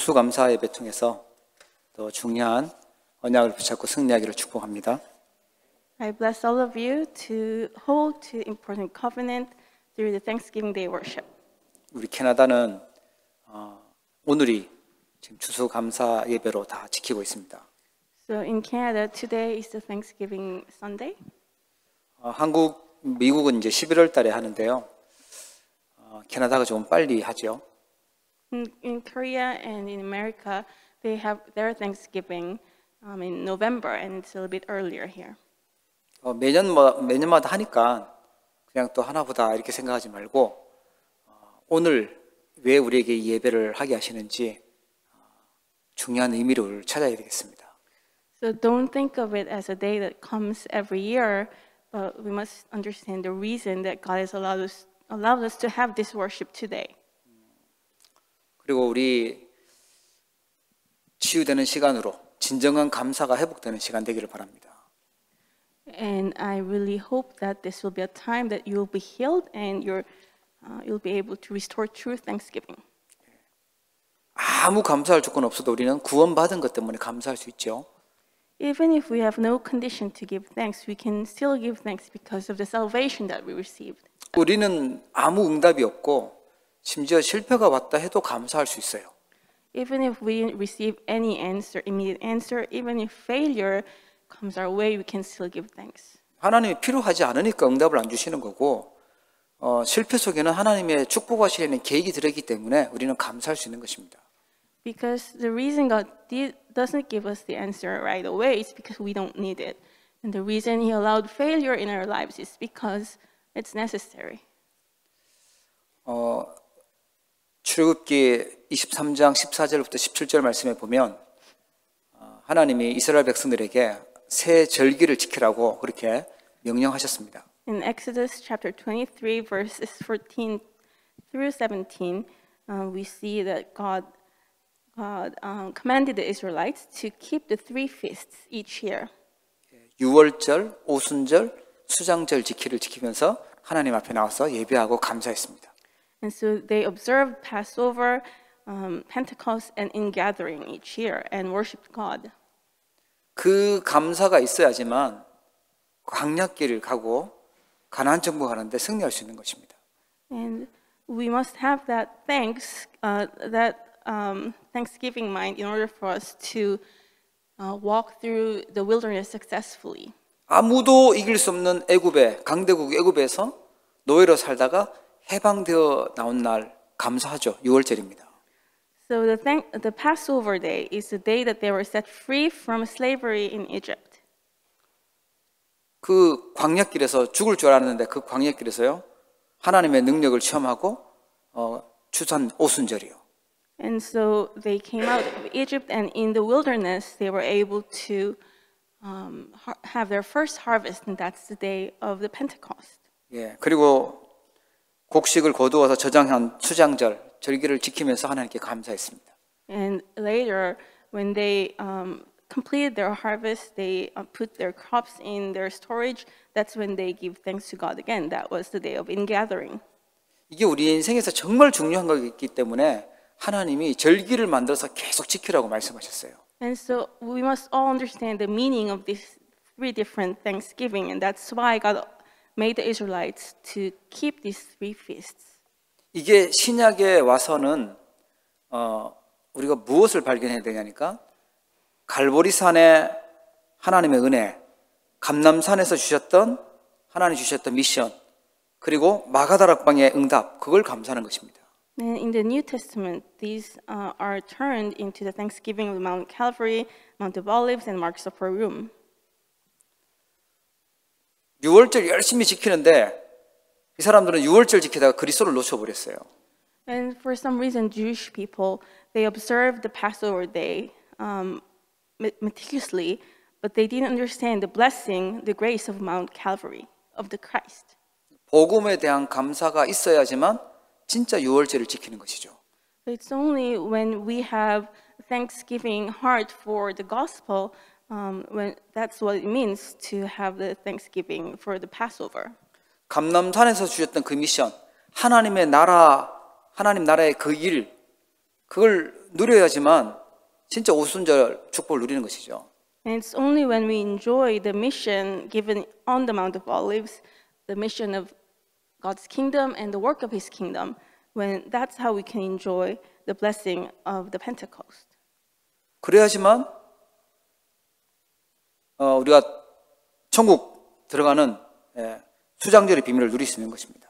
추수감사 예배 통해서 또 중요한 언약을 붙잡고 승리하기를 축복합니다. I bless all of you to hold to important covenant through the Thanksgiving Day worship. 우리 캐나다는 오늘이 지금 추수감사 예배로 다 지키고 있습니다. So in Canada, today is the Thanksgiving Sunday. 미국은 이제 11월 달에 하는데요. 캐나다가 좀 빨리 하죠. In Korea and in America, they have their Thanksgiving in November, and it's a little bit earlier here. 매년마다 하니까 그냥 또 하나보다 이렇게 생각하지 말고 오늘 왜 우리에게 이 예배를 하게 하시는지 중요한 의미를 찾아야 되겠습니다. So don't think of it as a day that comes every year, but we must understand the reason that God has allowed us to have this worship today. 그리고 우리 치유되는 시간으로 진정한 감사가 회복되는 시간 되기를 바랍니다. And I really hope that this will be a time that you will be healed and you'll be able to restore true thanksgiving. 아무 감사할 조건 없어도 우리는 구원받은 것 때문에 감사할 수 있죠. Even if we have no condition to give thanks, we can still give thanks because of the salvation that we received. 우리는 아무 응답이 없고 심지어 실패가 왔다 해도 감사할 수 있어요. Even if we didn't receive any answer, immediate answer, even if failure comes our way, we can still give thanks. 하나님이 필요하지 않으니까 응답을 안 주시는 거고 실패 속에는 하나님의 축복하시려는 계획이 들어있기 때문에 우리는 감사할 수 있는 것입니다. Because the reason God doesn't give us the answer right away is because we don't need it. And the reason He allowed failure in our lives is because it's necessary. 출애굽기 23장 14절부터 17절 말씀에 보면 하나님이 이스라엘 백성들에게 새 절기를 지키라고 그렇게 명령하셨습니다. In Exodus chapter 23, verses 14 through 17, we see that God commanded the Israelites to keep the three feasts each year. 유월절, 오순절, 수장절 지키를 지키면서 하나님 앞에 나와서 예배하고 감사했습니다. And so they observed Passover, Pentecost, and ingathering each year and worshipped God. 그 감사가 있어야지만 광야길을 가고 가나안 정복 하는데 승리할 수 있는 것입니다. And we must have that Thanksgiving mind in order for us to walk through the wilderness successfully. 아무도 이길 수 없는 애굽의 강대국 애굽에서 노예로 살다가 해방되어 나온 날 감사하죠. 6월절입니다. So the Passover day is the day that they were set free from slavery in Egypt. 그 광야길에서 죽을 줄 알았는데 그 광야길에서요 하나님의 능력을 체험하고 추수한 오순절이요. And so they came out of Egypt, and in the wilderness they were able to have their first harvest, and that's the day of the Pentecost. 예, 그리고 곡식을 거두어서 저장한 수장절 절기를 지키면서 하나님께 감사했습니다. And later, when they completed their harvest, they put their crops in their storage. That's when they give thanks to God again. That was the day of ingathering. 이게 우리 인생에서 정말 중요한 거기 때문에 하나님이 절기를 만들어서 계속 지키라고 말씀하셨어요. And so we must all understand the meaning of these three different Thanksgiving, and that's why God made the Israelites to keep these three feasts. 이게 신약에 와서는 우리가 무엇을 발견해야 되냐니까 갈보리산의 하나님의 은혜, 감람산에서 하나님 주셨던 미션, 그리고 마가다락방의 응답, 그걸 감사하는 것입니다. And in the New Testament, these are turned into the Thanksgiving of Mount Calvary, Mount of Olives, and Mark's Upper Room. 6월절 열심히 지키는데 이 사람들은 6월절 지키다가 그리스도를 놓쳐버렸어요. And for some reason, Jewish people, they observed the Passover day meticulously, but they didn't understand the blessing, the grace of Mount Calvary, of the Christ. 복음에 대한 감사가 있어야지만 진짜 6월절을 지키는 것이죠. It's only when we have thanksgiving heart for the gospel, when that's what it means to have the thanksgiving for the Passover. 감람산에서 주셨던 그 미션, 하나님 나라의 그 일, 그걸 누려야지만 진짜 오순절 축복을 누리는 것이죠. And it's only when we enjoy the mission given on the Mount of Olives, the mission of God's kingdom and the work of his kingdom, when that's how we can enjoy the blessing of the Pentecost. 그래야지만 우리가 천국 들어가는 수장절의 비밀을 누릴 수 있는 것입니다.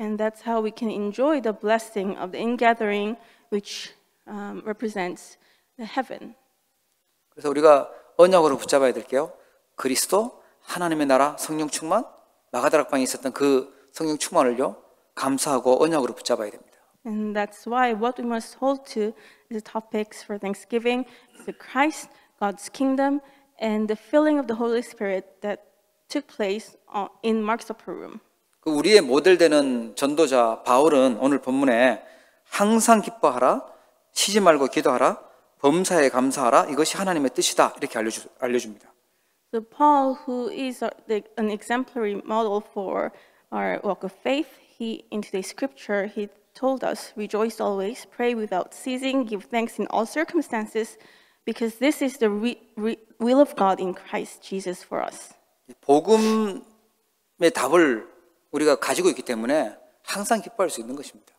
And that's how we can enjoy the blessing of the ingathering, which represents the heaven. 그래서 우리가 언약으로 붙잡아야 될게요. 그리스도, 하나님의 나라, 성령 충만, 마가다락방에 있었던 그 성령 충만을요, 감사하고 언약으로 붙잡아야 됩니다. And that's why what we must hold to is the topics for Thanksgiving, the Christ, God's kingdom, and the filling of the Holy Spirit that took place in Mark's upper room. 그 우리의 모델되는 전도자 바울은 오늘 본문에 항상 기뻐하라, 쉬지 말고 기도하라, 범사에 감사하라, 이것이 하나님의 뜻이다 이렇게 알려줍니다. So Paul, who is an exemplary model for our walk of faith, in today's scripture, he told us, rejoice always, pray without ceasing, give thanks in all circumstances, because this is the will of God in Christ Jesus for us. 복음의 답을 우리가 가지고 있기 때문에 항상 기뻐할 수 있는 것입니다.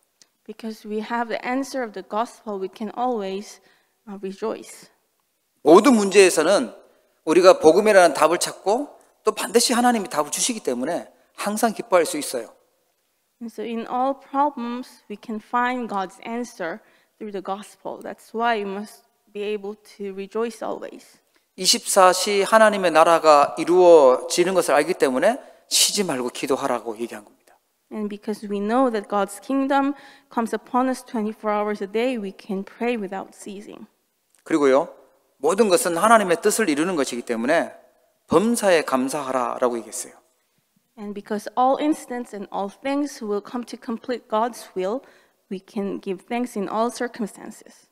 Because we have the answer of the gospel, we can always rejoice. 모든 문제에서는 우리가 복음이라는 답을 찾고 또 반드시 하나님이 답을 주시기 때문에 항상 기뻐할 수 있어요. And so in all problems, we can find God's answer through the gospel. That's why we must be able to rejoice always. 24시 하나님의 나라가 이루어지는 것을 알기 때문에 쉬지 말고 기도하라고 얘기한 겁니다. And because we know that God's kingdom comes upon us 24 hours a day, we can pray without ceasing. 그리고요, 모든 것은 하나님의 뜻을 이루는 것이기 때문에 범사에 감사하라라고 얘기했어요. And because all incidents and all things will come to complete God's will, we can give thanks in all circumstances.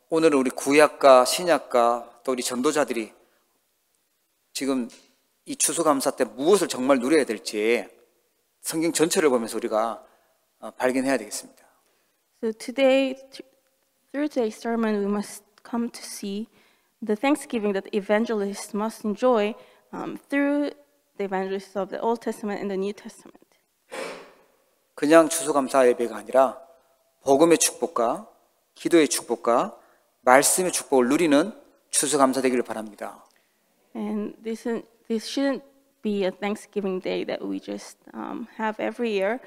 오늘은 우리 구약과 신약과 또 우리 전도자들이 지금 이 추수감사 때 무엇을 정말 누려야 될지 성경 전체를 보면서 우리가 발견해야 되겠습니다. So today, through today's sermon, we must come to see the thanksgiving that evangelists must enjoy through the evangelists of the Old Testament and the New Testament. 그냥 추수감사 예배가 아니라 복음의 축복과 기도의 축복과 말씀의 축복을 누리는 추수감사 되기를 바랍니다. And this shouldn't be a Thanksgiving day that we just have every year.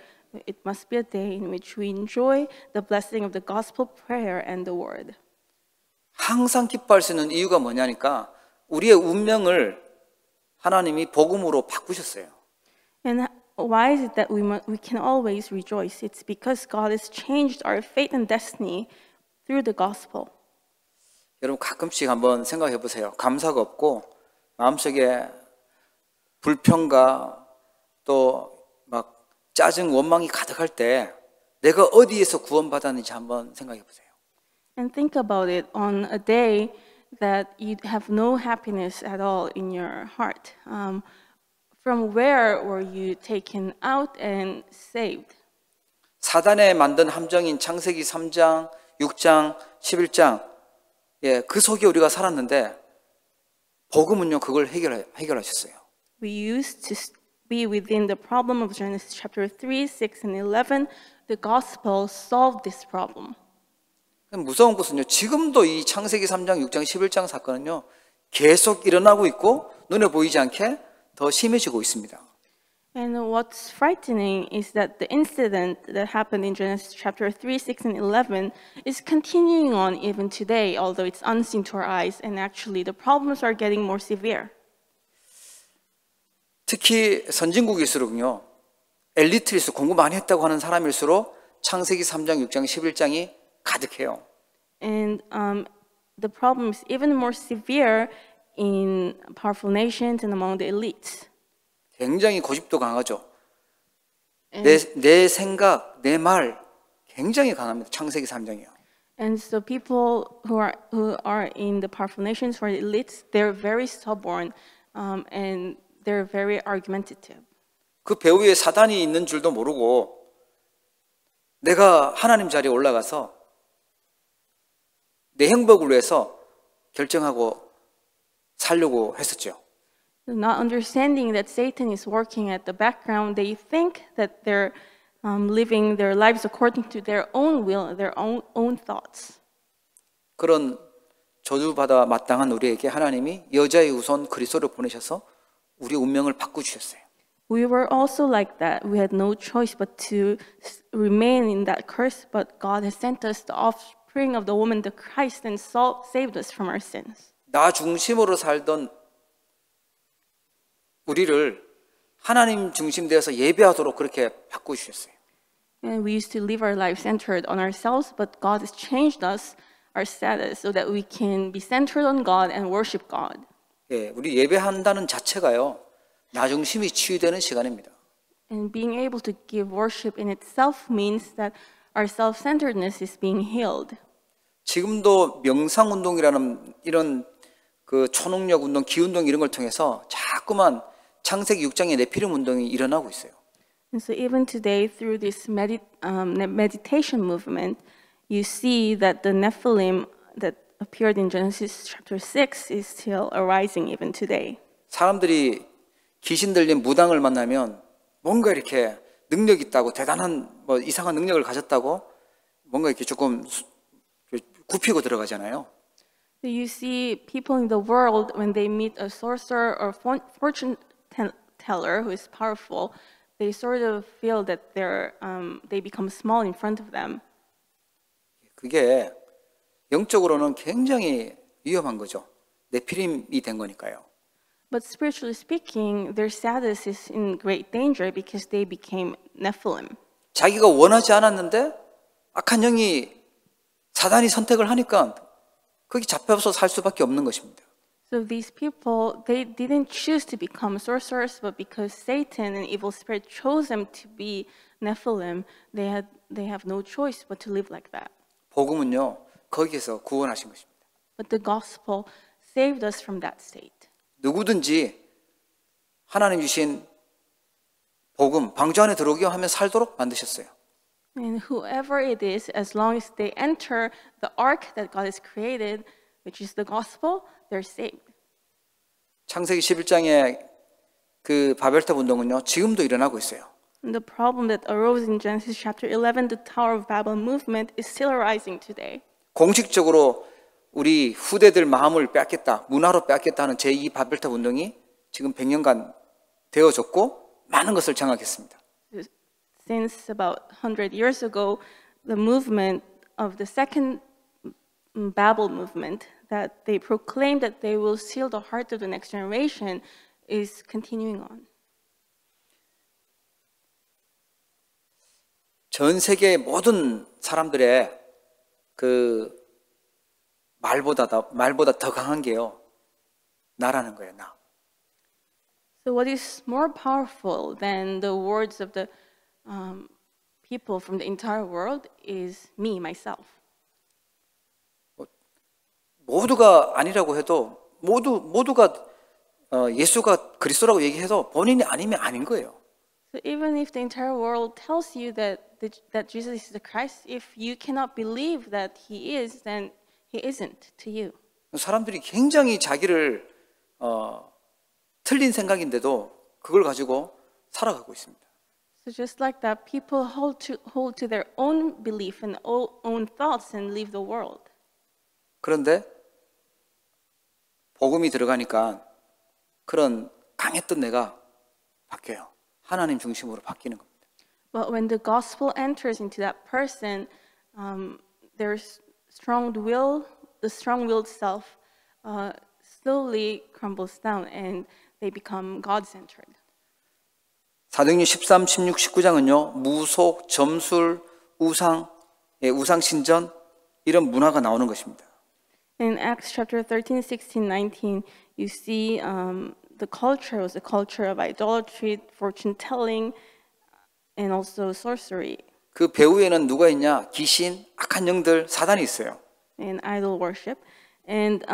It must be a day in which we enjoy the blessing of the gospel prayer and the word. 항상 기뻐할 수 있는 이유가 뭐냐니까 우리의 운명을 하나님이 복음으로 바꾸셨어요. And why is it that we can always rejoice? It's because God has changed our fate and destiny through the gospel. 여러분 가끔씩 한번 생각해 보세요. 감사가 없고 마음속에 불평과 또 막 짜증, 원망이 가득할 때 내가 어디에서 구원받았는지 한번 생각해 보세요. And think about it on a day that you have no happiness at all in your heart. From where were you taken out and saved? 사단에 만든 함정인 창세기 3장, 6장, 11장 그 속에 우리가 살았는데 복음은요 그걸 해결하셨어요. We used to be within the problem of Genesis chapter 3, 6, and 11. The gospel solved this problem. 무서운 것은요 지금도 이 창세기 3장, 6장, 11장 사건은요 계속 일어나고 있고 눈에 보이지 않게 더 심해지고 있습니다. And what's frightening is that the incident that happened in Genesis chapter 3, 6, and 11 is continuing on even today, although it's unseen to our eyes, and actually the problems are getting more severe. 특히 선진국일수록요, 엘리트일수록 공부 많이 했다고 하는 사람일수록 창세기 3장, 6장, 11장이 가득해요. And the problem is even more severe in powerful nations and among the elites. 굉장히 고집도 강하죠. 내 생각, 내 말 굉장히 강합니다. 창세기 3장이요. And so people who are in the powerful nations, who are elites, they're very stubborn and they're very argumentative. 그 배후에 사단이 있는 줄도 모르고 내가 하나님 자리에 올라가서 내 행복을 위해서 결정하고 살려고 했었죠. Not understanding that Satan is working at the background, they think that they're living their lives according to their own will, their own thoughts. 그런 저주받아 마땅한 우리에게 하나님이 여자의 후손 그리스도를 보내셔서 우리 운명을 바꾸주셨어요. We were also like that. We had no choice but to remain in that curse, but God has sent us the offspring of the woman, the Christ, and saved us from our sins. 나 중심으로 살던 우리를 하나님 중심되어서 예배하도록 그렇게 바꾸주셨어요. And we used to live our lives centered on ourselves, but God has changed us, our status, so that we can be centered on God and worship God. 예, 우리 예배한다는 자체가요, 나 중심이 치유되는 시간입니다. And being able to give worship in itself means that our self-centeredness is being healed. 지금도 명상운동이라는 이런 그 초능력 운동, 기운동 이런 걸 통해서 자꾸만 창세기 6장의 네피림 운동이 일어나고 있어요. And so even today, through this meditation movement, you see that the Nephilim that appeared in Genesis chapter 6 is still arising even today. 사람들이 귀신 들린 무당을 만나면 뭔가 이렇게 능력 있다고 대단한 뭐 이상한 능력을 가졌다고 뭔가 이렇게 조금 굽히고 들어가잖아요. So you see people in the world when they meet a sorcerer or fortune teller who is powerful, they sort of feel that they become small in front of them. 그게 영적으로는 굉장히 위험한 거죠. 네피림이 된 거니까요. But spiritually speaking, their status is in great danger because they became Nephilim. 자기가 원하지 않았는데 악한 영이 사단이 선택을 하니까 거기 잡혀서 살 수밖에 없는 것입니다. So these people, they didn't choose to become sorcerers, but because Satan and evil spirit chose them to be Nephilim, they have no choice but to live like that. 복음은요, 거기에서 구원하신 것입니다. But the gospel saved us from that state. 누구든지 하나님 주신 복음, 방주 안에 들어오게 하면 살도록 만드셨어요. And whoever it is, as long as they enter the ark that God has created, which is the gospel, they're saved. 창세기 11장의 그 바벨탑 운동은요, 지금도 일어나고 있어요. And the problem that arose in Genesis chapter 11, the Tower of Babel movement, is still arising today. 공식적으로 우리 후대들 마음을 뺏겠다, 문화로 뺏겠다 하는 제2 바벨탑 운동이 지금 100년간 되어졌고 많은 것을 장악했습니다. Since about 100 years ago, the movement of the second Babel movement, that they proclaimed that they will seal the heart of the next generation, is continuing on. 전 세계의 모든 사람들의 그 말보다 더 강한 게요, 나라는 거예요, 나. So what is more powerful than the words of the people from the entire world is me, myself. 모두가 아니라고 해도 모두가 예수가 그리스도라고 얘기해도 본인이 아니면 아닌 거예요. So even if the entire world tells you that Jesus is the Christ, if you cannot believe that he is, then he isn't to you. 사람들이 굉장히 자기를 틀린 생각인데도 그걸 가지고 살아가고 있습니다. So just like that, people hold to their own belief and own thoughts and leave the world. 그런데 복음이 들어가니까 그런 강했던 내가 바뀌어요. 하나님 중심으로 바뀌는 겁니다. But when the gospel enters into that person, their the strong-willed self slowly crumbles down and they become God-centered. 사도행전 13, 16, 19장은요. 무속, 점술, 우상 신전 이런 문화가 나오는 것입니다. In Acts chapter 13, 16, 19, you see the culture was a culture of idolatry, fortune-telling, and also sorcery. 그 배후에는 누가 있냐? 귀신, 악한 영들, 사단이 있어요. And idol worship. And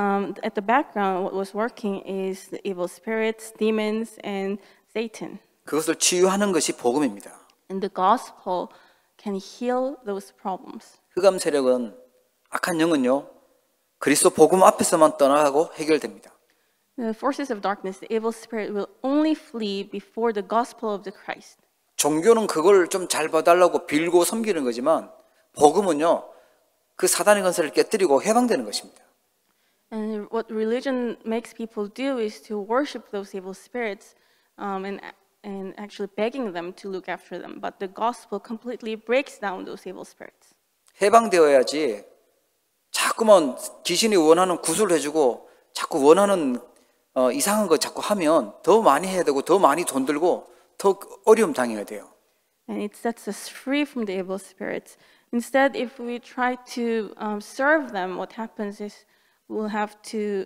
at the background, what was working is the evil spirits, demons, and Satan. 그것을 치유하는 것이 복음입니다. And the gospel can heal those problems. 흑암 세력은 악한 영은요. 그리스도 복음 앞에서만 떠나가고 해결됩니다. The forces of darkness, the evil spirit, will only flee before the gospel of the Christ. 종교는 그걸 좀 잘 봐달라고 빌고 섬기는 거지만 복음은요, 그 사단의 건설을 깨뜨리고 해방되는 것입니다. And what religion makes people do is to worship those evil spirits and actually begging them to look after them. But the gospel completely breaks down those evil spirits. 해방되어야지 자꾸만 귀신이 원하는 구슬을 해주고 자꾸 원하는 이상한 거 자꾸 하면 더 많이 해야 되고 더 많이 돈 들고 더 어려움 당해야 돼요. And it sets us free from the evil spirits. Instead, if we try to serve them, what happens is we'll have to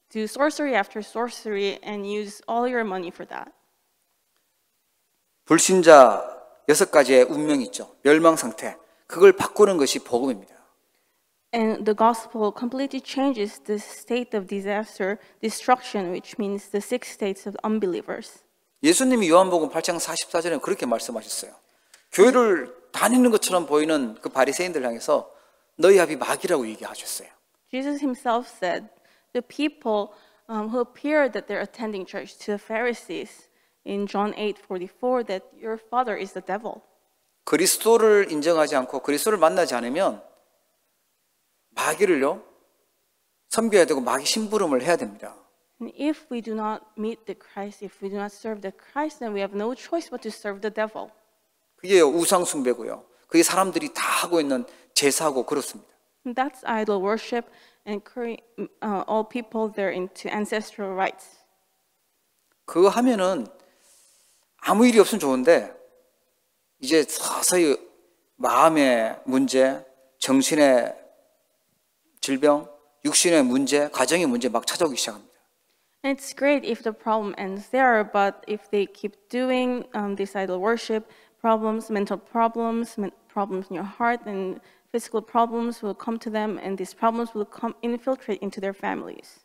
do sorcery after sorcery and use all your money for that. 불신자 6가지의 운명이 있죠. 멸망 상태. 그걸 바꾸는 것이 복음입니다. And the gospel completely changes the state of disaster, destruction, which means the 6 states of unbelievers. 예수님이 요한복음 8장 44절에 그렇게 말씀하셨어요. 교회를 다니는 것처럼 보이는 그 바리새인들 향해서 너희 합이 마귀라고 얘기하셨어요. Jesus himself said, the people who appear that they're attending church to the Pharisees in John 8:44 that your father is the devil. 그리스도를 인정하지 않고 그리스도를 만나지 않으면 마귀를요 섬겨야 되고 마귀 심부름을 해야 됩니다. And if we do not meet the Christ, if we do not serve the Christ, then we have no choice but to serve the devil. 그게 우상 숭배고요. 그게 사람들이 다 하고 있는 제사고 그렇습니다. And that's idol worship, and all people they're into ancestral rites. 그거 하면은 아무 일이 없으면 좋은데 이제 서서히 마음의 문제, 정신의 질병, 육신의 문제, 가정의 문제 막 찾아오기 시작합니다. And it's great if the problem ends there, but if they keep doing this idol worship, problems, mental problems, problems in your heart, and physical problems will come to them, and these problems will infiltrate into their families.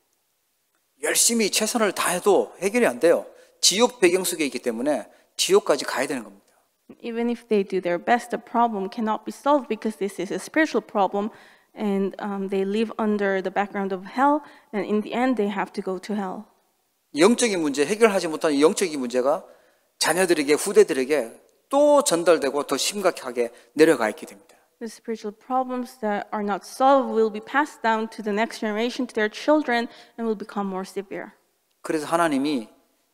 열심히 최선을 다해도 해결이 안 돼요. 지옥 배경 속에 있기 때문에 지옥까지 가야 되는 겁니다. Even if they do their best, the problem cannot be solved because this is a spiritual problem, and they live under the background of hell, and in the end, they have to go to hell. 영적인 문제, 해결하지 못한 영적인 문제가 자녀들에게, 후대들에게 또 전달되고 더 심각하게 내려가 있게 됩니다. The spiritual problems that are not solved will be passed down to the next generation, to their children, and will become more severe. 그래서 하나님이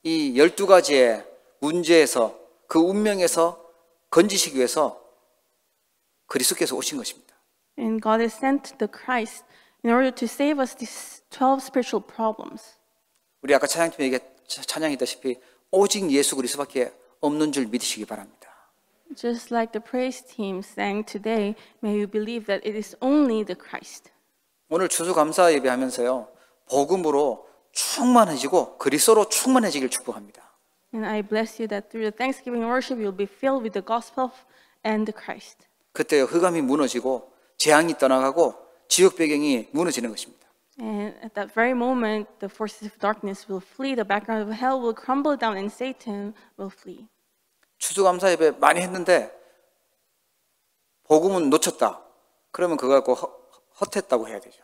이 12가지의 문제에서 그 운명에서 건지시기 위해서 그리스도께서 오신 것입니다. And God has sent the Christ in order to save us these 12 spiritual problems. 우리 아까 찬양했다시피 오직 예수 그리스도밖에 없는 줄 믿으시기 바랍니다. Just like the praise team sang today, may you believe that it is only the Christ. 오늘 추수감사 예배하면서요. 복음으로 충만해지고 그리스도로 충만해지길 축복합니다. And I bless you that through the Thanksgiving worship you'll be filled with the gospel and the Christ. 그때 흑암이 무너지고 재앙이 떠나가고 지옥 배경이 무너지는 것입니다. And at that very moment, the forces of darkness will flee, the background of hell will crumble down, and Satan will flee. 추수감사 예배 많이 했는데 복음은 놓쳤다. 그러면 그거 갖고 헛했다고 해야 되죠.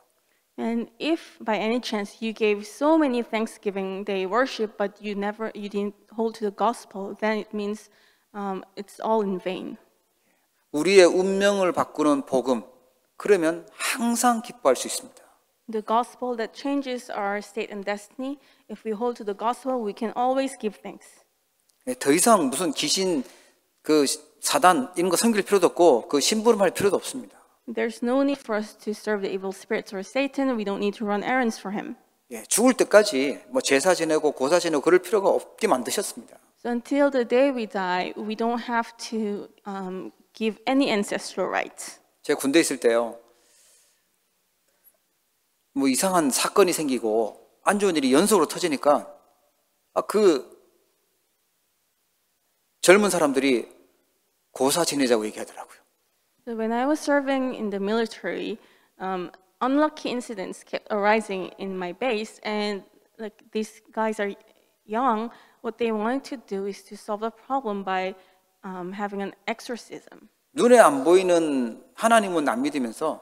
And if by any chance you gave so many Thanksgiving Day worship, but you didn't hold to the gospel, then it means it's all in vain. 우리의 운명을 바꾸는 복음, 그러면 항상 기뻐할 수 있습니다. The gospel that changes our state and destiny, if we hold to the gospel, we can always give thanks. 더 이상 무슨 귀신, 그 사단 이런 거 섬길 필요도 없고 그 심부름할 필요도 없습니다. There's no need for us to serve the evil spirits or Satan. We don't need to run errands for him. 죽을 때까지 뭐 제사 지내고 고사 지내고 그럴 필요가 없게 만드셨습니다. So until the day we die, we don't have to give any ancestral rites. 제가 군대 있을 때요. 뭐 이상한 사건이 생기고 안 좋은 일이 연속으로 터지니까 그 젊은 사람들이 고사 지내자고 얘기하더라고요. So when I was serving in the military, unlucky incidents kept arising in my base, and like these guys are young. What they wanted to do is to solve the problem by having an exorcism. 눈에 안 보이는 하나님은 안 믿으면서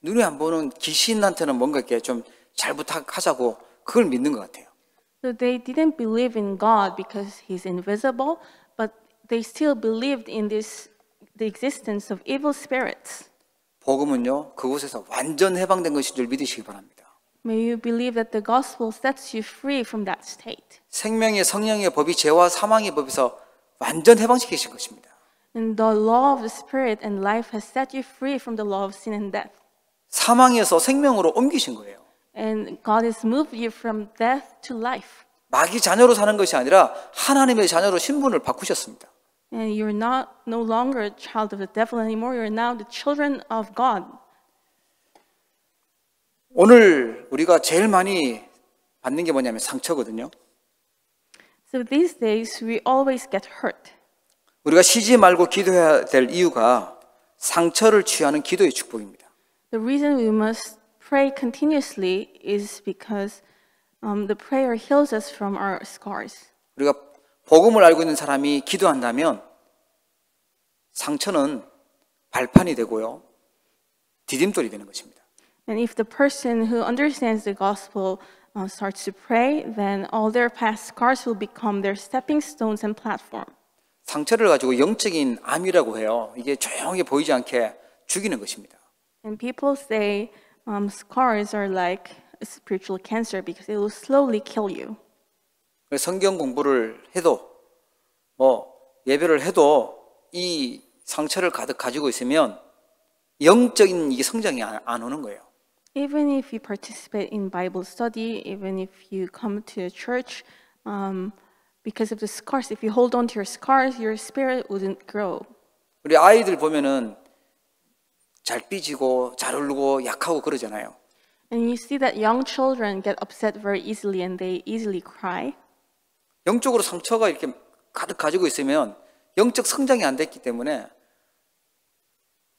눈에 안 보는 귀신한테는 뭔가 이렇게 좀 잘 부탁하자고 그걸 믿는 것 같아요. So they didn't believe in God because he's invisible, but they still believed in the existence of evil spirits. 복음은요, 그곳에서 완전 해방된 것인 줄 믿으시기 바랍니다. May you believe that the gospel sets you free from that state. 생명의 성령의 법이 죄와 사망의 법에서 완전 해방시키신 것입니다. And the law of the spirit and life has set you free from the law of sin and death. 사망에서 생명으로 옮기신 거예요. And God has moved you from death to life. 마귀 자녀로 사는 것이 아니라 하나님의 자녀로 신분을 바꾸셨습니다. And you're no longer a child of the devil anymore. You're now the children of God. 오늘 우리가 제일 많이 받는 게 뭐냐면 상처거든요. So these days we always get hurt. 우리가 쉬지 말고 기도해야 될 이유가 상처를 취하는 기도의 축복입니다. The reason we must pray continuously is because the prayer heals us from our scars. 우리가 복음을 알고 있는 사람이 기도한다면 상처는 발판이 되고요. 디딤돌이 되는 것입니다. And if the person who understands the gospel starts to pray, then all their past scars will become their stepping stones and platform. 상처를 가지고 영적인 암이라고 해요. 이게 조용히 보이지 않게 죽이는 것입니다. And people say scars are like a spiritual cancer because it will slowly kill you. 성경 공부를 해도 예배를 해도 이 상처를 가득 가지고 있으면 영적인 이 성장이 안 오는 거예요. Even if you participate in Bible study, even if you come to a church, because of the scars, if you hold on to your scars, your spirit wouldn't grow. 우리 아이들 보면은 잘 삐지고 잘 울고 약하고 그러잖아요. And you see that young children get upset very easily and they easily cry. 영적으로 상처가 이렇게 가득 가지고 있으면 영적 성장이 안 됐기 때문에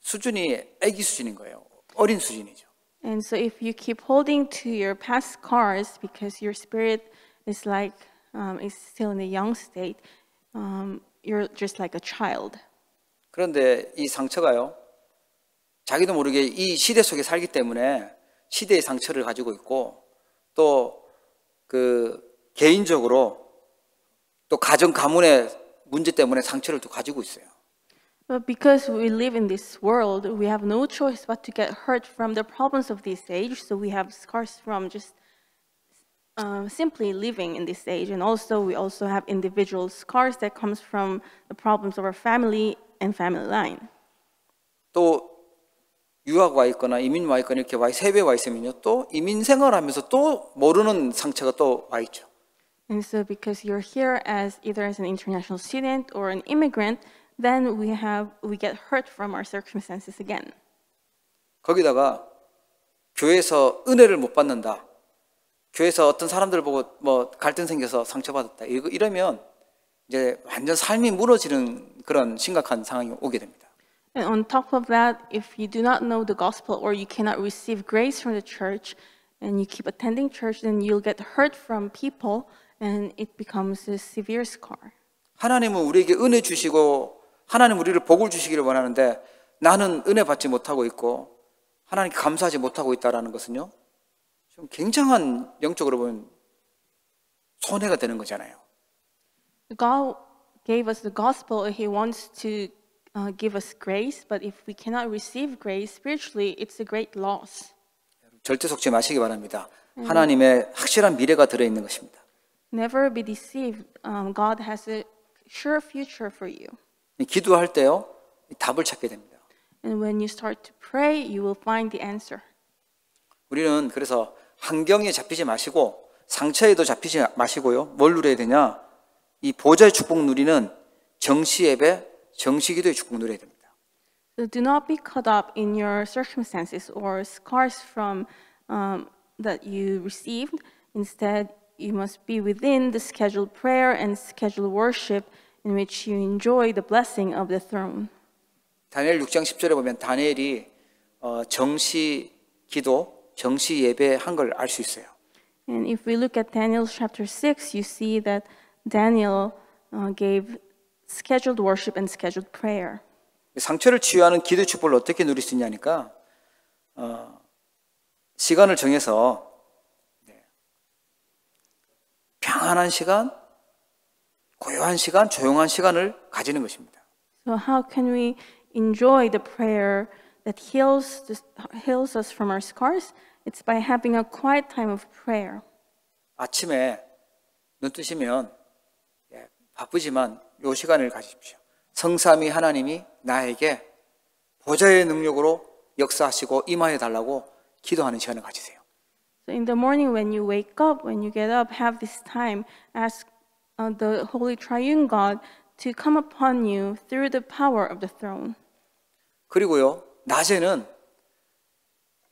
수준이 아기 수준인 거예요. 어린 수준이죠. And so if you keep holding to your past scars because your spirit is is still in a young state, you're just like a child. 그런데 이 상처가요, 자기도 모르게 이 시대 속에 살기 때문에 시대의 상처를 가지고 있고 또 개인적으로 또 가정 가문의 문제 때문에 상처를 또 가지고 있어요. But because we live in this world, we have no choice but to get hurt from the problems of this age. So we have scars from just simply living in this age, and we also have individual scars that comes from the problems of our family and family line. 또 유학 와 있거나 이민 와 있거나 이렇게 세배 와 있으면요, 또 이민 생활하면서 또 모르는 상처가 또 와 있죠. And so because you're here either as an international student or an immigrant, then we get hurt from our circumstances again. 거기다가 교회에서 은혜를 못 받는다. 교회에서 어떤 사람들 보고 갈등 생겨서 상처받았다. 이러면 이제 완전 삶이 무너지는 그런 심각한 상황이 오게 됩니다. And on top of that, if you do not know the gospel or you cannot receive grace from the church and you keep attending church, then you'll get hurt from people and it becomes a severe scar. 하나님은 우리에게 은혜 주시고 하나님 우리를 복을 주시기를 원하는데 나는 은혜 받지 못하고 있고 하나님께 감사하지 못하고 있다는 것은요, 좀 굉장한 영적으로 보면 손해가 되는 거잖아요. God gave us the gospel. He wants to give us grace, but if we cannot receive grace spiritually, it's a great loss. 절대 속지 마시기 바랍니다. 하나님의 확실한 미래가 들어있는 것입니다. Never be deceived. God has a sure future for you. 기도할 때요, 답을 찾게 됩니다. And when you start to pray, you will find the answer. 우리는 그래서 환경에 잡히지 마시고 상처에도 잡히지 마시고요. 뭘 누려야 되냐? 이 보좌의 축복 누리는 정시 예배, 정시 기도의 축복 누려야 됩니다. So do not be caught up in your circumstances or scars from that you received. Instead, you must be within the scheduled prayer and scheduled worship in which you enjoy the blessing of the throne. 다니엘 6장 10절에 보면 다니엘이 정시 기도, 정시 예배 한 걸 알 수 있어요. And if we look at Daniel chapter 6, you see that Daniel gave scheduled worship and scheduled prayer. 상처를 치유하는 기도 축복을 어떻게 누릴 수 있냐니까 시간을 정해서 평안한 시간, 고요한 시간, 조용한 시간을 가지는 것입니다. So how can we enjoy the prayer that heals us from our scars? It's by having a quiet time of prayer. 아침에 눈 뜨시면 바쁘지만 이 시간을 가지십시오. 성삼위 하나님이 나에게 보좌의 능력으로 역사하시고 임하여 달라고 기도하는 시간을 가지세요. So in the morning when you wake up, when you get up, have this time, ask the Holy Triune God to come upon you through the power of the throne. 그리고요, 낮에는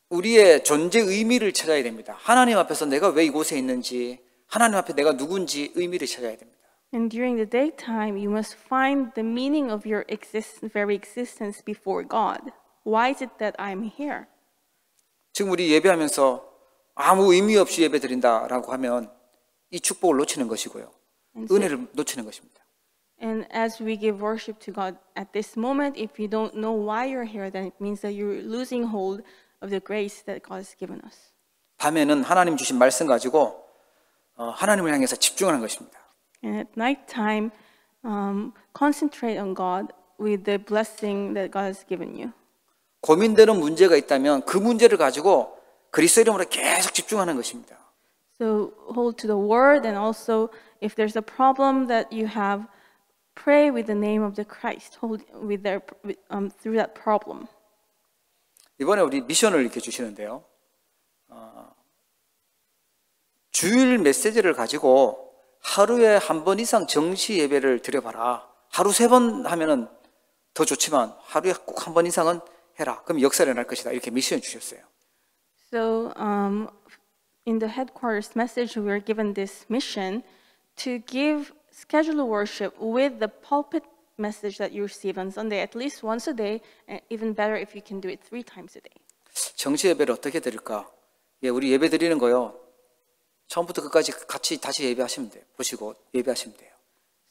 우리의 존재 의미를 찾아야 됩니다. 하나님 앞에서 내가 왜 이곳에 있는지, 하나님 앞에 내가 누군지 의미를 찾아야 됩니다. And during the daytime, you must find the meaning of your very existence before God. Why is it that I'm here? 지금 우리 예배하면서 아무 의미 없이 예배 드린다라고 하면 이 축복을 놓치는 것이고요. 은혜를 놓치는 것입니다. And as we give worship to God at this moment, if you don't know why you're here, then it means that you're losing hold of the grace that God has given us. 밤에는 하나님 주신 말씀 가지고 하나님을 향해서 집중하는 것입니다. And at nighttime, concentrate on God with the blessing that God has given you. 고민되는 문제가 있다면 그 문제를 가지고 그리스도 이름으로 계속 집중하는 것입니다. So hold to the word, and also if there's a problem that you have, pray with the name of the Christ. Hold through that problem. 이번에 우리 미션을 이렇게 주시는데요. 주일 메시지를 가지고 하루에 한 번 이상 정시 예배를 드려봐라. 하루 3번 하면은 더 좋지만 하루에 꼭 한 번 이상은 해라. 그럼 역사를 일어날 것이다. 이렇게 미션 주셨어요. So in the headquarters message, we were given this mission to give scheduled worship with the pulpit message that you receive on Sunday, at least once a day, and even better if you can do it 3 times a day. 정시 예배를 어떻게 드릴까? 우리 예배 드리는 거요. 처음부터 끝까지 같이 다시 예배하시면 돼요. 보시고 예배하시면 돼요.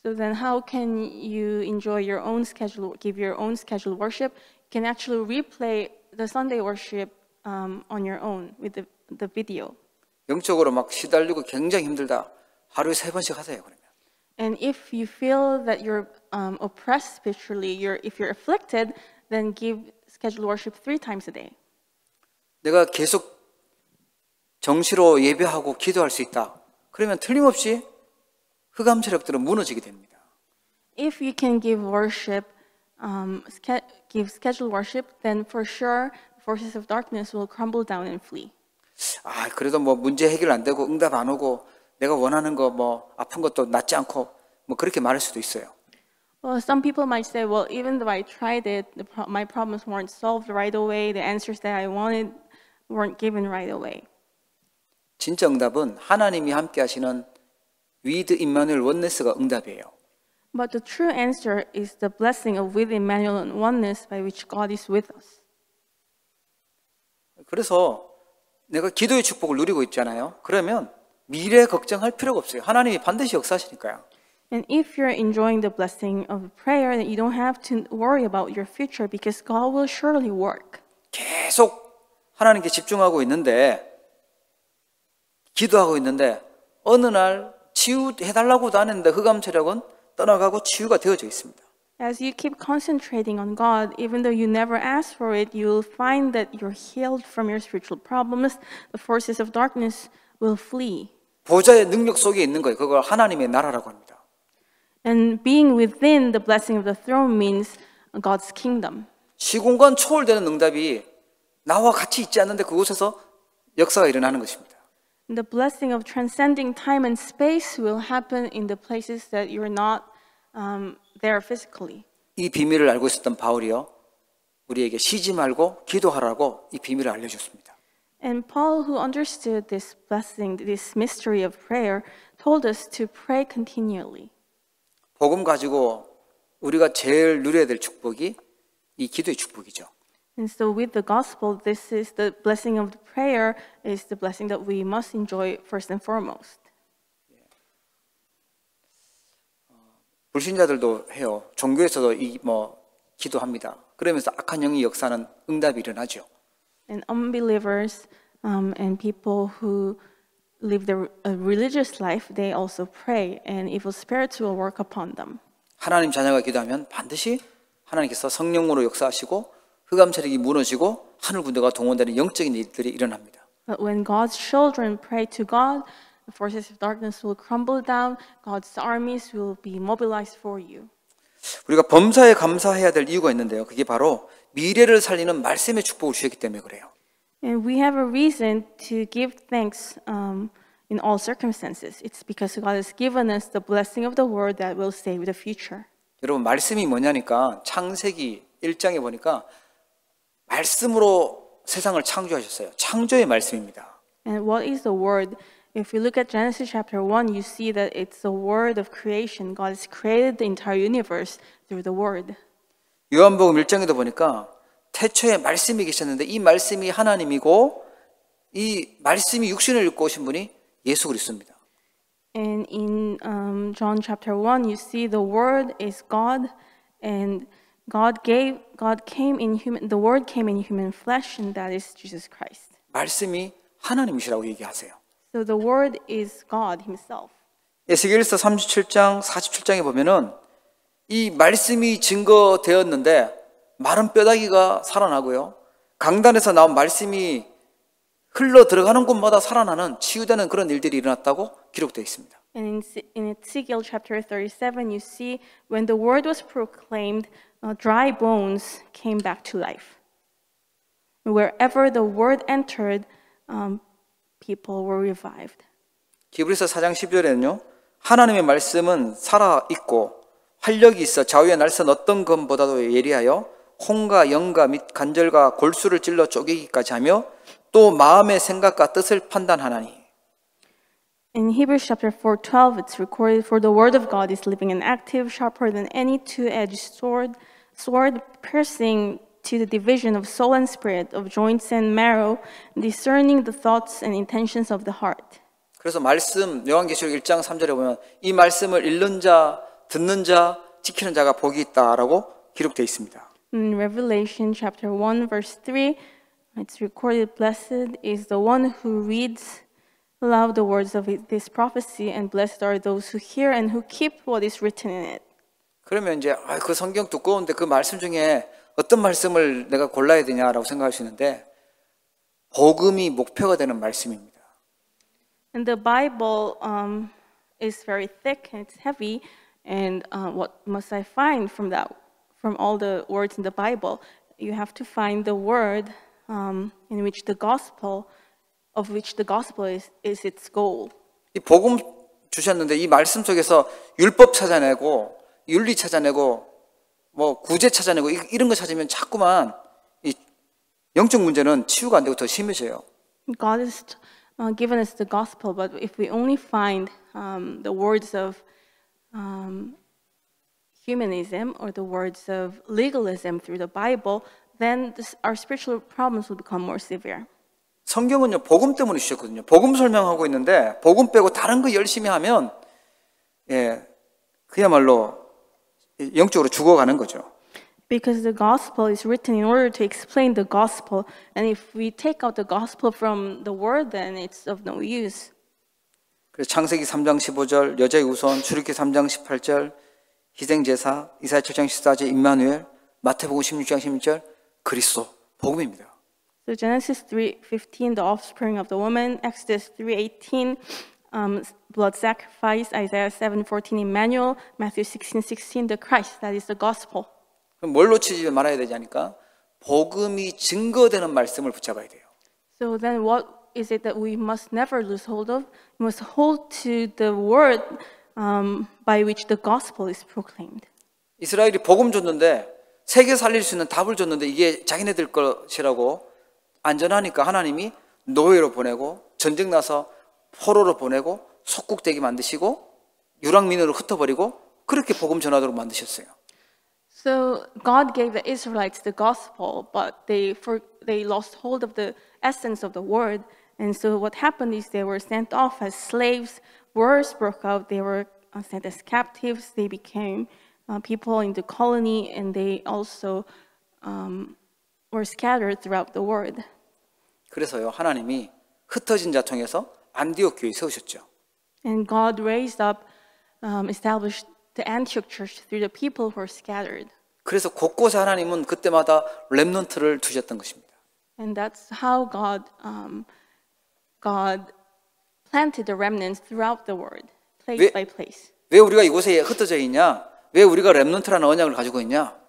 So then how can you enjoy your own schedule, give your own scheduled worship? You can actually replay the Sunday worship on your own with the video. 영적으로 막 시달리고 굉장히 힘들다. 하루에 3번씩 하세요. 그러면. And if you feel that you're oppressed spiritually, if you're afflicted, then give scheduled worship 3 times a day. 내가 계속 정시로 예배하고 기도할 수 있다. 그러면 틀림없이 흑암 세력들은 무너지게 됩니다. If you can give worship, give scheduled worship, then for sure forces of darkness will crumble down and flee. 그래도 뭐 문제 해결 안 되고 응답 안 오고 내가 원하는 거 뭐 아픈 것도 낫지 않고 뭐 그렇게 말할 수도 있어요. Well, some people might say, well, even though I tried it, my problems weren't solved right away. The answers that I wanted weren't given right away. 진짜 응답은 하나님이 함께 하시는 with 임마누엘 원네스가 응답이에요. But the true answer is the blessing of with Emmanuel and oneness by which God is with us. 그래서 내가 기도의 축복을 누리고 있잖아요. 그러면 미래 걱정할 필요가 없어요. 하나님이 반드시 역사하시니까요. And if you're enjoying the blessing of prayer, then you don't have to worry about your future because God will surely work. 계속 하나님께 집중하고 있는데 기도하고 있는데 어느 날 치유해달라고도 안 했는데 흑암 세력은 떠나가고 치유가 되어져 있습니다. As you keep concentrating on God, even though you never ask for it, you'll find that you're healed from your spiritual problems. The forces of darkness will flee. 보좌의 능력 속에 있는 거예요. 그걸 하나님의 나라라고 합니다. And being within the blessing of the throne means God's kingdom. 시공간 초월되는 응답이 나와 같이 있지 않는데 그곳에서 역사가 일어나는 것입니다. The blessing of transcending time and space will happen in the places that you're not there physically. 이 비밀을 알고 있었던 바울이요. 우리에게 쉬지 말고 기도하라고 이 비밀을 알려줬습니다. And Paul, who understood this blessing, this mystery of prayer, told us to pray continually. 복음 가지고 우리가 제일 누려야 될 축복이 이 기도의 축복이죠. And so with the gospel, this is the blessing of the prayer, is the blessing that we must enjoy first and foremost. 불신자들도 해요. 종교에서도 기도합니다. 그러면서 악한 영의 역사는 응답이 일어나죠. And unbelievers and people who live a religious life, they also pray, and evil spirits will work upon them. 하나님 자녀가 기도하면 반드시 하나님께서 성령으로 역사하시고 흑암 세력이 무너지고 하늘 군대가 동원되는 영적인 일들이 일어납니다. But when God's children pray to God, the forces of darkness will crumble down, God's armies will be mobilized for you. 우리가 범사에 감사해야 될 이유가 있는데요. 그게 바로 미래를 살리는 말씀의 축복을 주셨기 때문에 그래요. And we have a reason to give thanks in all circumstances. It's because God has given us the blessing of the word that will save the future. 여러분 말씀이 뭐냐니까 창세기 1장에 보니까 말씀으로 세상을 창조하셨어요. 창조의 말씀입니다. And what is the word? If you look at Genesis chapter 1, you see that it's the word of creation. God has created the entire universe through the word. 요한복음 1장에도 보니까 태초에 말씀이 계셨는데 이 말씀이 하나님이고 이 말씀이 육신을 입고 오신 분이 예수 그리스도입니다. And in John chapter 1, you see the word is God, and the word came in human flesh, and that is Jesus Christ. 말씀이 하나님이시라고 얘기하세요. So the word is God himself. 에스겔서 37장 47장에 보면은 이 말씀이 증거되었는데 마른 뼈다귀가 살아나고요. 강단에서 나온 말씀이 흘러 들어가는 곳마다 살아나는 치유되는 그런 일들이 일어났다고 기록되어 있습니다. And in Ezekiel chapter 37, you see when the word was proclaimed, dry bones came back to life. Wherever the word entered, people were revived. 히브리서 4장 12절에는요. 하나님의 말씀은 살아있고 활력이 있어 좌우에 날선 어떤 검보다도 예리하여 혼과 영과 및 관절과 골수를 찔러 쪼개기까지 하며 또 마음의 생각과 뜻을 판단하나니. In Hebrews chapter 4:12, it's recorded, "For the word of God is living and active, sharper than any two-edged sword piercing to the division of soul and spirit, of joints and marrow, discerning the thoughts and intentions of the heart." 그래서 말씀 요한계시록 1장 3절에 보면 이 말씀을 읽는 자, 듣는 자, 지키는 자가 복이 있다라고 기록되어 있습니다. In Revelation chapter 1 verse 3, it's recorded, "Blessed is the one who reads aloud the words of this prophecy, and blessed are those who hear and who keep what is written in it." 그러면 이제 그 성경 두꺼운데 그 말씀 중에 어떤 말씀을 내가 골라야 되냐라고 생각할 수 있는데 복음이 목표가 되는 말씀입니다. And the Bible is very thick and it's heavy. And what must I find from that? From all the words in the Bible, you have to find the word in which the gospel is its goal. 이 복음 주셨는데 이 말씀 속에서 율법 찾아내고 윤리 찾아내고 뭐 구제 찾아내고 이런 거 찾으면 자꾸만 이 영적 문제는 치유가 안 되고 더 심해져요. God has given us the gospel, but if we only find the words of humanism or the words of legalism through the Bible, then our spiritual problems will become more severe. 성경은요 복음 때문에 주셨거든요. 복음 설명하고 있는데 복음 빼고 다른 거 열심히 하면 그야말로 영적으로 죽어가는 거죠. Because the gospel is written in order to explain the gospel, and if we take out the gospel from the word, then it's of no use. 그래서 창세기 3장 15절 여자의 우선, 출애굽기 3장 18절 희생제사, 이사야 7장 14절 임마누엘, 마태복음 16장 16절 그리스도 복음입니다. So Genesis 3:15, the offspring of the woman. Exodus 3:18, blood sacrifice. Isaiah 7:14, Emmanuel. Matthew 16:16, the Christ. That is the gospel. 그럼 뭘 놓치지 말아야 되지 않을까? 복음이 증거되는 말씀을 붙잡아야 돼요. So then what is it that we must never lose hold of? We must hold to the word by which the gospel is proclaimed. 이스라엘이 복음 줬는데 세계 살릴 수 있는 답을 줬는데 이게 자기네들 것이라고 안전하니까 하나님이 노예로 보내고 전쟁 나서 포로로 보내고 속국되게 만드시고 유랑민으로 흩어버리고 그렇게 복음 전하도록 만드셨어요. So God gave the Israelites the gospel, but they lost hold of the essence of the word. And so what happened is they were sent off as slaves. Wars broke out. They were sent as captives. They became people in the colony, and they also were scattered throughout the world. 그래서요, 하나님이 흩어진 자 통해서 안디옥 교회 세우셨죠. And God raised up, established the Antioch church through the people who were scattered. 그래서 곳곳에 하나님은 그때마다 렘넌트를 두셨던 것입니다. And that's how God planted the remnants throughout the world, place 왜- by place. 왜 우리가 이곳에 흩어져 있냐? 왜 우리가 렘넌트라는 언약을 가지고 있냐?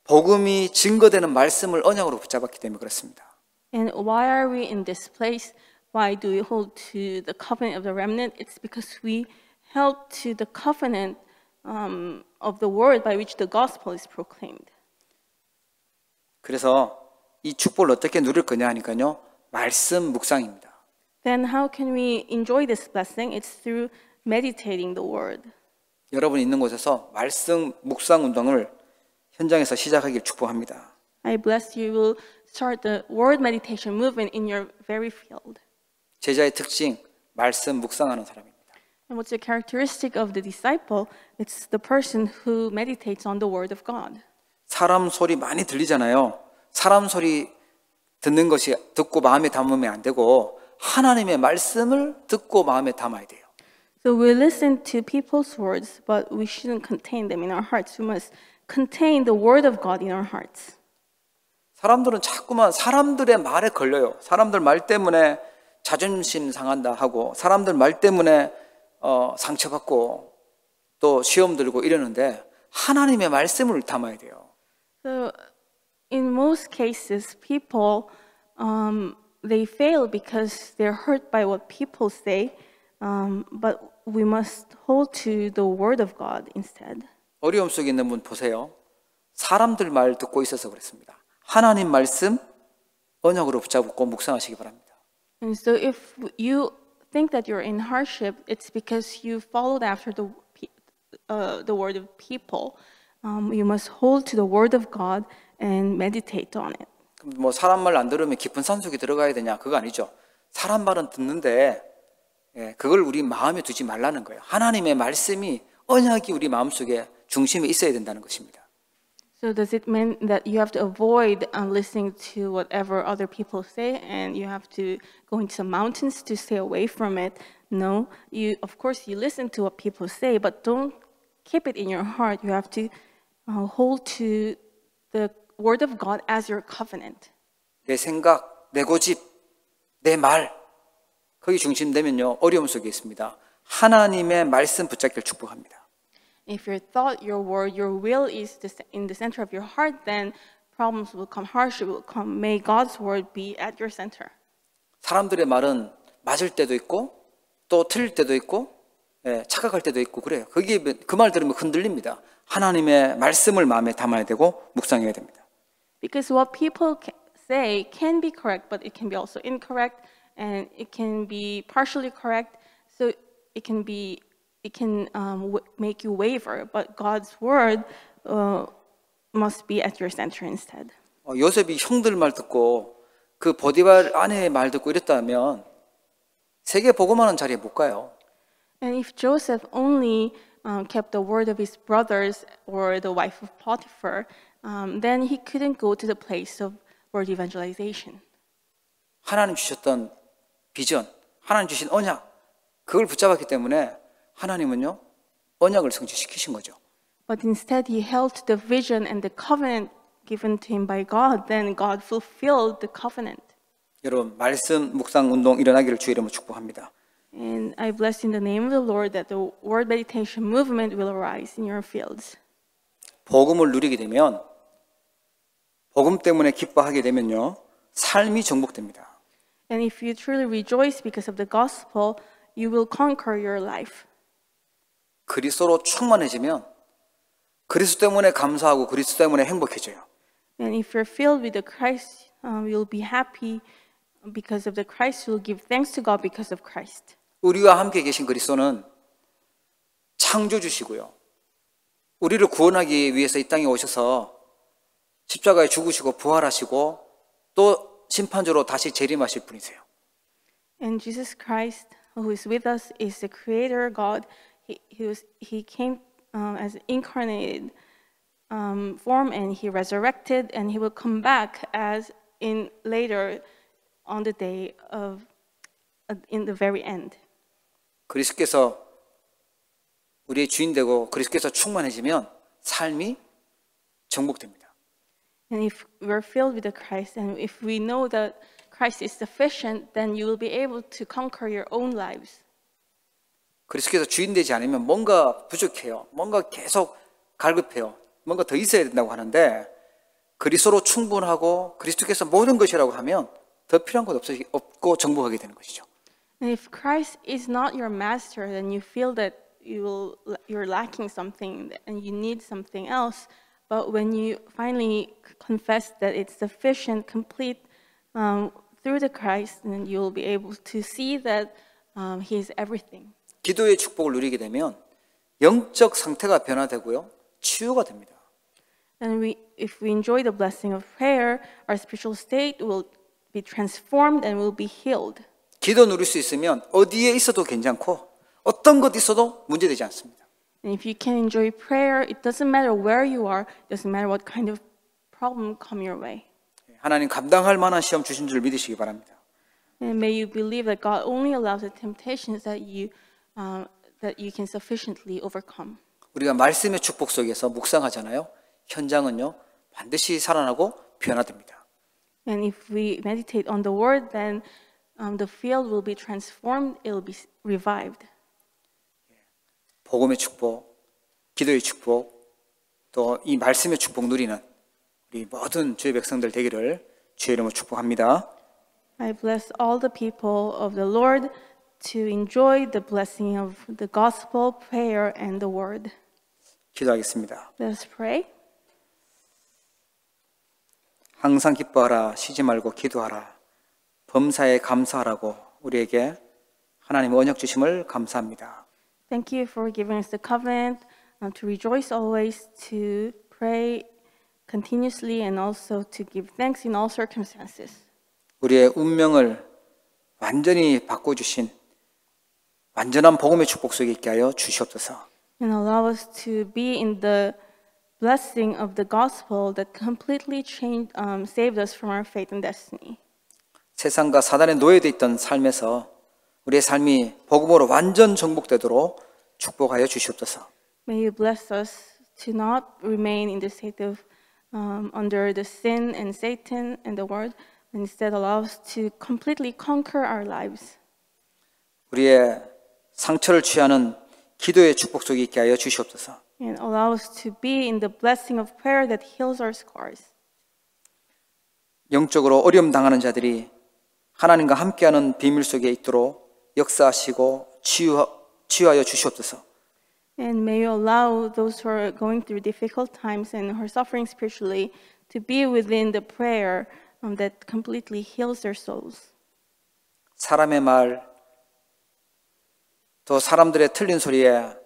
복음이 증거되는 말씀을 언약으로 붙잡았기 때문에 그렇습니다. And why are we in this place? Why do we hold to the covenant of the remnant? It's because we held to the covenant of the word by which the gospel is proclaimed. 그래서 이 축복을 어떻게 누릴 거냐 하니까요, 말씀 묵상입니다. Then how can we enjoy this blessing? It's through meditating the word. 여러분 있는 곳에서 말씀 묵상 운동을 현장에서 시작하길 축복합니다. I bless you will start the word meditation movement in your very field. 제자의 특징, 말씀 묵상하는 사람입니다. And what's the characteristic of the disciple? It's the person who meditates on the word of God. 사람 소리 많이 들리잖아요. 사람 소리 듣는 것이 듣고 마음에 담으면 안 되고 하나님의 말씀을 듣고 마음에 담아야 돼요. So we listen to people's words, but we shouldn't contain them in our hearts. We must contain the word of God in our hearts. 사람들은 자꾸만 사람들의 말에 걸려요. 사람들 말 때문에 자존심 상한다 하고 사람들 말 때문에 상처받고 또 시험 들고 이러는데 하나님의 말씀을 담아야 돼요. So in most cases, people they fail because they're hurt by what people say, but we must hold to the word of God instead. 어려움 속에 있는 분 보세요. 사람들 말 듣고 있어서 그렇습니다. 하나님 말씀 언약으로 붙잡고 묵상하시기 바랍니다. And so if you think that you're in hardship, it's because you followed after the word of people. You must hold to the word of God and meditate on it. 그럼 뭐 사람 말 안 들으면 깊은 산속에 들어가야 되냐? 그거 아니죠. 사람 말은 듣는데 그걸 우리 마음에 두지 말라는 거예요. 하나님의 말씀이 언약이 우리 마음속에 중심에 있어야 된다는 것입니다. So does it mean that you have to avoid listening to whatever other people say and you have to go into the mountains to stay away from it? No, of course you listen to what people say, but don't keep it in your heart. You have to hold to the word of God as your covenant. 내 생각, 내 고집, 내 말 거기 중심되면요 어려움 속에 있습니다. 하나님의 말씀 붙잡기를 축복합니다. If your thought, your word, your will is in the center of your heart, then problems will come, hardship will come. May God's word be at your center. 사람들의 말은 맞을 때도 있고 또 틀릴 때도 있고 착각할 때도 있고 그래요. 거기에 그 말 들으면 흔들립니다. 하나님의 말씀을 마음에 담아야 되고 묵상해야 됩니다. Because what people say can be correct, but it can be also incorrect, and it can be partially correct. So it can make you waver. But God's word must be at your center instead. 요셉이 형들 말 듣고 그 보디발 아내의 말 듣고 이랬다면 세계 복음하는 자리에 못 가요. And if Joseph only kept the word of his brothers or the wife of Potiphar, then he couldn't go to the place of word evangelization. 하나님 주셨던 비전, 하나님 주신 언약, 그걸 붙잡았기 때문에 하나님은요, 언약을 성취시키신 거죠. But instead he held to the vision and the covenant given to him by God. Then God fulfilled the covenant. 여러분, 말씀 묵상 운동 일어나기를 주의 이름으로 축복합니다. And I bless in the name of the Lord that the word meditation movement will arise in your fields. 복음을 누리게 되면, 복음 때문에 기뻐하게 되면요, 삶이 정복됩니다. And if you truly rejoice because of the gospel, you will conquer your life. 그리스도로 충만해지면 그리스도 때문에 감사하고 그리스도 때문에 행복해져요. And if you're filled with the Christ, you'll be happy because of the Christ. You'll give thanks to God because of Christ. 우리와 함께 계신 그리스도는 창조주시고요. 우리를 구원하기 위해서 이 땅에 오셔서 십자가에 죽으시고 부활하시고 또 심판주로 다시 재림하실 분이세요. And Jesus Christ, who is with us, is the Creator God. He came as incarnated form, and He resurrected, and He will come back as in later on the day of, in the very end. 그리스도께서 우리의 주인 되고 그리스도께서 충만해지면 삶이 정복됩니다. And if we're filled with the Christ, and if we know that Christ is sufficient, then you will be able to conquer your own lives. 그리스도께서 주인 되지 않으면 뭔가 부족해요. 뭔가 계속 갈급해요. 뭔가 더 있어야 된다고 하는데 그리스도로 충분하고 그리스도께서 모든 것이라고 하면 더 필요한 것 없고 정복하게 되는 것이죠. And if Christ is not your master, then you feel that you're lacking something and you need something else. But when you finally confess that it's sufficient, complete through the Christ, then you will be able to see that He is everything. 기도의 축복을 누리게 되면 영적 상태가 변화되고요. 치유가 됩니다. And if we enjoy the blessing of prayer, our spiritual state will be transformed and will be healed. 기도 누릴 수 있으면 어디에 있어도 괜찮고 어떤 것 있어도 문제되지 않습니다. And if you can enjoy prayer, it doesn't matter where you are, it doesn't matter what kind of problem come your way. 하나님 감당할 만한 시험 주신 줄 믿으시기 바랍니다. And may you believe that God only allows the temptations that you can sufficiently overcome. 우리가 말씀의 축복 속에서 묵상하잖아요. 현장은요 반드시 살아나고 변화됩니다. And if we meditate on the word, then the field will be transformed, it will be revived. 복음의 축복, 기도의 축복, 또 이 말씀의 축복 누리는 우리 모든 주의 백성들 되기를 주의 이름으로 축복합니다. I bless all the people of the Lord to enjoy the blessing of the gospel, prayer, and the word. 기도하겠습니다. Let us pray. 항상 기뻐하라, 쉬지 말고 기도하라, 범사에 감사하라고 우리에게 하나님 언약 주심을 감사합니다. Thank you for giving us the covenant to rejoice always, to pray continuously, and also to give thanks in all circumstances. 우리의 운명을 완전히 바꿔주신 완전한 복음의 축복 속에 있게 하여 주시옵소서. And allow us to be in the blessing of the gospel that completely saved us from our fate and destiny. 세상과 사단에 노예되어 있던 삶에서 우리의 삶이 복음으로 완전 정복되도록 축복하여 주시옵소서. May you bless us to not remain in the state of under the sin and Satan and the world, and instead allow us to completely conquer our lives. 우리의 상처를 취하는 기도의 축복 속에 있게 하여 주시옵소서. And allow us to be in the blessing of prayer that heals our scars. 영적으로 어려움 당하는 자들이 하나님과 함께하는 비밀 속에 있도록 역사하시고 치유하여 주시옵소서. And may you allow those who are going through difficult times and who are suffering spiritually to be within the prayer that completely heals their souls. 사람의 말, 또 사람들의 틀린 소리에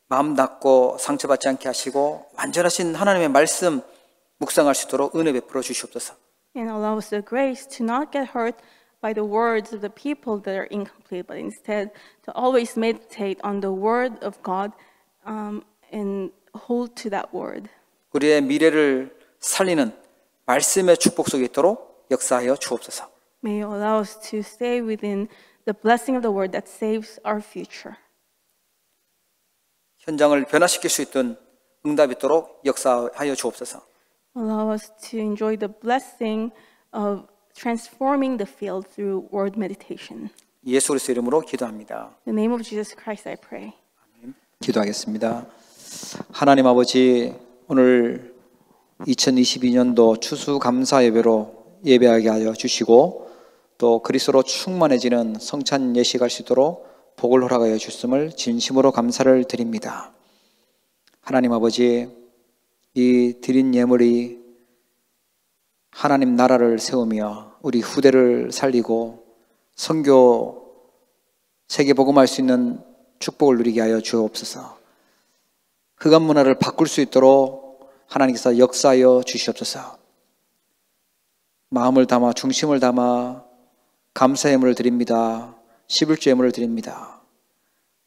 마음 닫고 상처받지 않게 하시고 완전하신 하나님의 말씀 묵상할 수 있도록 은혜 베풀어 주시옵소서. And allow us the grace to not get hurt by the words of the people that are incomplete, but instead to always meditate on the word of God and hold to that word. 우리의 미래를 살리는 말씀의 축복 속에 있도록 역사하여 주옵소서. May you allow us to stay within the blessing of the word that saves our future. 현장을 변화시킬 수 있던 응답이 있도록 역사하여 주옵소서. Allow us to enjoy the blessing of transforming the field through word meditation. 예수 그리스도 이름으로 기도합니다. In the name of Jesus Christ, I pray. 기도하겠습니다. 하나님 아버지, 오늘 2022년도 추수감사 예배로 예배하게 하여 주시고 또 그리스도로 충만해지는 성찬 예식할 수 있도록 복을 허락하여 주심을 진심으로 감사를 드립니다. 하나님 아버지, 이 드린 예물이 하나님 나라를 세우며 우리 후대를 살리고 선교 세계복음할 수 있는 축복을 누리게 하여 주옵소서. 흑암 문화를 바꿀 수 있도록 하나님께서 역사하여 주시옵소서. 마음을 담아 중심을 담아 감사 예물을 드립니다. 11조 예물을 드립니다.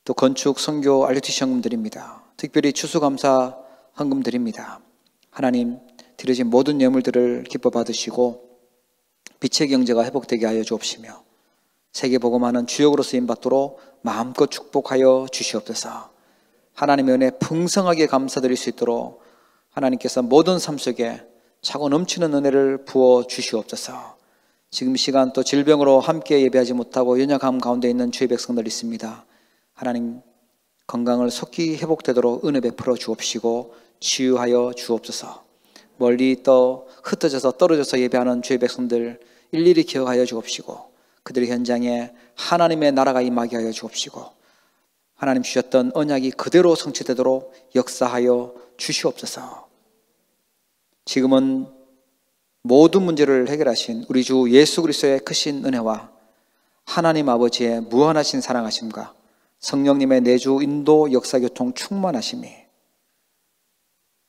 또 건축, 선교, RUTC 헌금 드립니다. 특별히 추수감사 헌금 드립니다. 하나님, 드려진 모든 예물들을 기뻐 받으시고 빛의 경제가 회복되게 하여 주옵시며 세계 복음화는 주역으로 쓰임 받도록 마음껏 축복하여 주시옵소서. 하나님의 은혜 풍성하게 감사드릴 수 있도록 하나님께서 모든 삶 속에 차고 넘치는 은혜를 부어 주시옵소서. 지금 시간 또 질병으로 함께 예배하지 못하고 연약함 가운데 있는 주의 백성들 있습니다. 하나님 건강을 속히 회복되도록 은혜 베풀어 주옵시고 치유하여 주옵소서. 멀리 또 흩어져서 떨어져서 예배하는 주의 백성들 일일이 기억하여 주옵시고 그들의 현장에 하나님의 나라가 임하게 하여 주옵시고 하나님 주셨던 언약이 그대로 성취되도록 역사하여 주시옵소서. 지금은 모든 문제를 해결하신 우리 주 예수 그리스도의 크신 은혜와 하나님 아버지의 무한하신 사랑하심과 성령님의 내주 인도 역사교통 충만하심이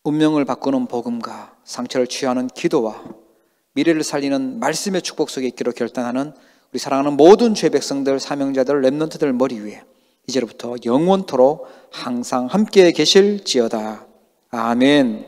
운명을 바꾸는 복음과 상처를 치유하는 기도와 미래를 살리는 말씀의 축복 속에 있기로 결단하는 우리 사랑하는 모든 죄 백성들, 사명자들, 렘넌트들 머리 위에 이제로부터 영원토록 항상 함께 계실지어다. 아멘.